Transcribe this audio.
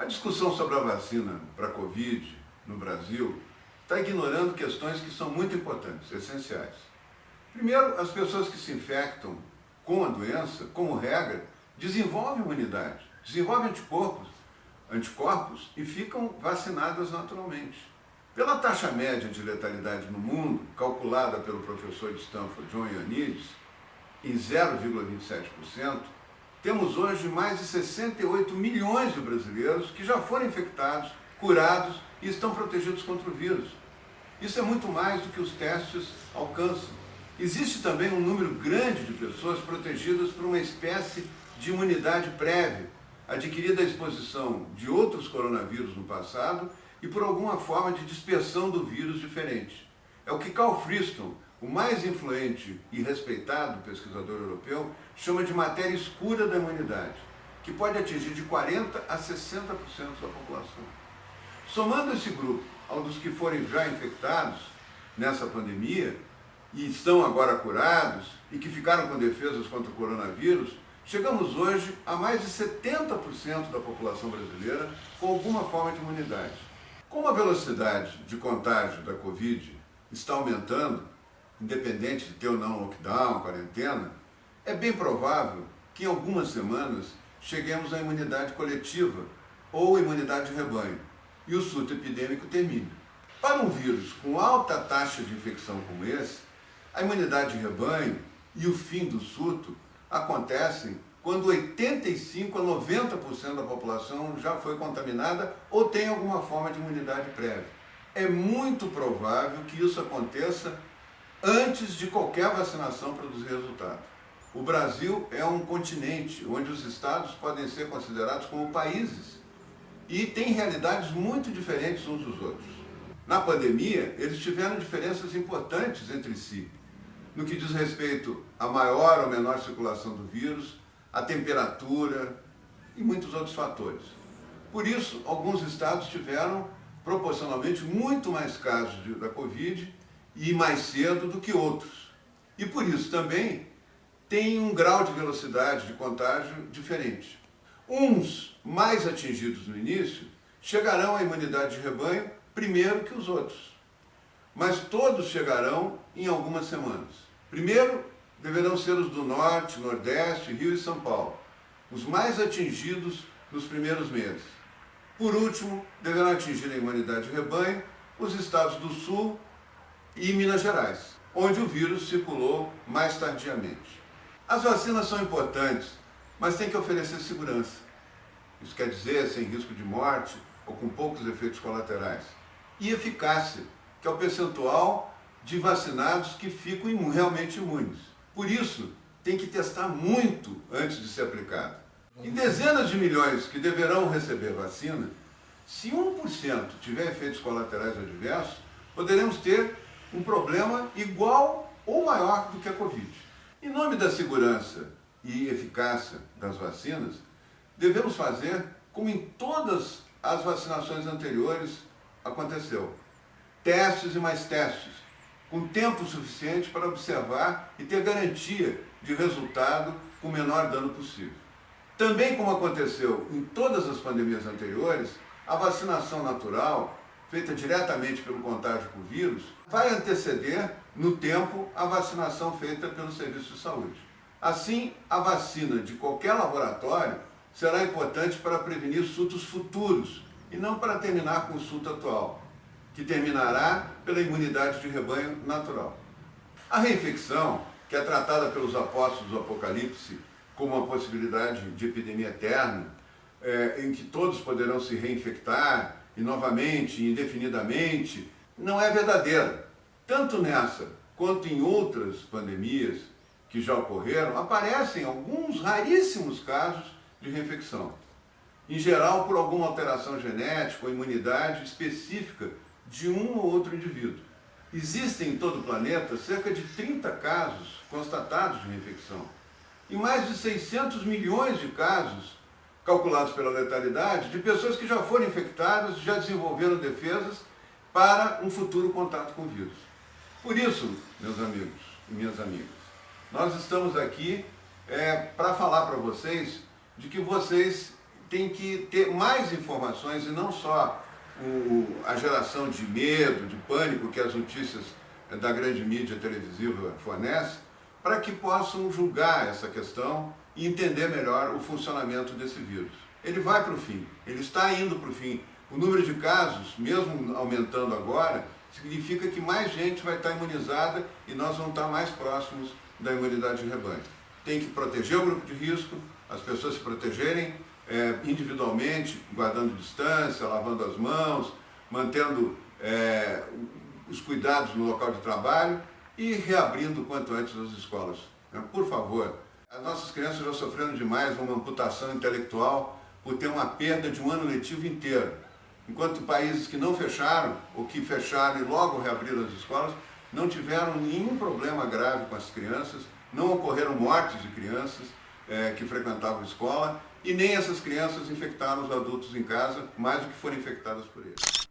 A discussão sobre a vacina para a Covid no Brasil está ignorando questões que são muito importantes, essenciais. Primeiro, as pessoas que se infectam com a doença, como regra, desenvolvem imunidade, desenvolvem anticorpos e ficam vacinadas naturalmente. Pela taxa média de letalidade no mundo, calculada pelo professor de Stanford, John Ioannidis, em 0,27%, temos hoje mais de 68 milhões de brasileiros que já foram infectados, curados e estão protegidos contra o vírus. Isso é muito mais do que os testes alcançam. Existe também um número grande de pessoas protegidas por uma espécie de imunidade prévia, adquirida à exposição de outros coronavírus no passado e por alguma forma de dispersão do vírus diferente. É o que Carl Friston, o mais influente e respeitado pesquisador europeu, chama de matéria escura da imunidade, que pode atingir de 40% a 60% da população. Somando esse grupo ao dos que forem já infectados nessa pandemia e estão agora curados e que ficaram com defesas contra o coronavírus, chegamos hoje a mais de 70% da população brasileira com alguma forma de imunidade. Como a velocidade de contágio da Covid está aumentando, independente de ter ou não lockdown, quarentena, é bem provável que em algumas semanas cheguemos à imunidade coletiva ou imunidade de rebanho e o surto epidêmico termine. Para um vírus com alta taxa de infecção como esse, a imunidade de rebanho e o fim do surto acontecem quando 85% a 90% da população já foi contaminada ou tem alguma forma de imunidade prévia. É muito provável que isso aconteça antes de qualquer vacinação produzir resultado. O Brasil é um continente onde os estados podem ser considerados como países e tem realidades muito diferentes uns dos outros. Na pandemia, eles tiveram diferenças importantes entre si, no que diz respeito à maior ou menor circulação do vírus, à temperatura e muitos outros fatores. Por isso, alguns estados tiveram proporcionalmente muito mais casos da Covid e mais cedo do que outros. E por isso também tem um grau de velocidade de contágio diferente. Uns mais atingidos no início chegarão à imunidade de rebanho primeiro que os outros, mas todos chegarão em algumas semanas. Primeiro deverão ser os do Norte, Nordeste, Rio e São Paulo, os mais atingidos nos primeiros meses. Por último, deverão atingir a imunidade de rebanho os estados do Sul e Minas Gerais, onde o vírus circulou mais tardiamente. As vacinas são importantes, mas têm que oferecer segurança. Isso quer dizer sem risco de morte ou com poucos efeitos colaterais. E eficácia, que é o percentual de vacinados que ficam realmente imunes. Por isso, tem que testar muito antes de ser aplicado. Em dezenas de milhões que deverão receber vacina, se 1% tiver efeitos colaterais adversos, poderemos ter um problema igual ou maior do que a Covid. Em nome da segurança e eficácia das vacinas, devemos fazer como em todas as vacinações anteriores aconteceu. Testes e mais testes, com tempo suficiente para observar e ter garantia de resultado com o menor dano possível. Também como aconteceu em todas as pandemias anteriores, a vacinação natural, feita diretamente pelo contágio com o vírus, vai anteceder no tempo a vacinação feita pelo serviço de saúde. Assim, a vacina de qualquer laboratório será importante para prevenir surtos futuros e não para terminar com o surto atual, que terminará pela imunidade de rebanho natural. A reinfecção, que é tratada pelos apóstolos do Apocalipse como uma possibilidade de epidemia eterna, em que todos poderão se reinfectar e novamente, indefinidamente, não é verdadeira. Tanto nessa quanto em outras pandemias que já ocorreram, aparecem alguns raríssimos casos de reinfecção. Em geral, por alguma alteração genética ou imunidade específica de um ou outro indivíduo. Existem em todo o planeta cerca de 30 casos constatados de reinfecção e mais de 600 milhões de casos calculados pela letalidade de pessoas que já foram infectadas, já desenvolveram defesas para um futuro contato com o vírus. Por isso, meus amigos e minhas amigas, nós estamos aqui para falar para vocês de que vocês tem que ter mais informações e não só a geração de medo, de pânico que as notícias da grande mídia televisiva fornecem, para que possam julgar essa questão e entender melhor o funcionamento desse vírus. Ele vai para o fim, ele está indo para o fim. O número de casos, mesmo aumentando agora, significa que mais gente vai estar imunizada e nós vamos estar mais próximos da imunidade de rebanho. Tem que proteger o grupo de risco, as pessoas se protegerem individualmente, guardando distância, lavando as mãos, mantendo os cuidados no local de trabalho e reabrindo o quanto antes as escolas. Por favor, as nossas crianças já sofreram demais uma amputação intelectual por ter uma perda de um ano letivo inteiro. Enquanto países que não fecharam, ou que fecharam e logo reabriram as escolas, não tiveram nenhum problema grave com as crianças, não ocorreram mortes de crianças que frequentavam a escola, e nem essas crianças infectaram os adultos em casa, mais do que foram infectadas por eles.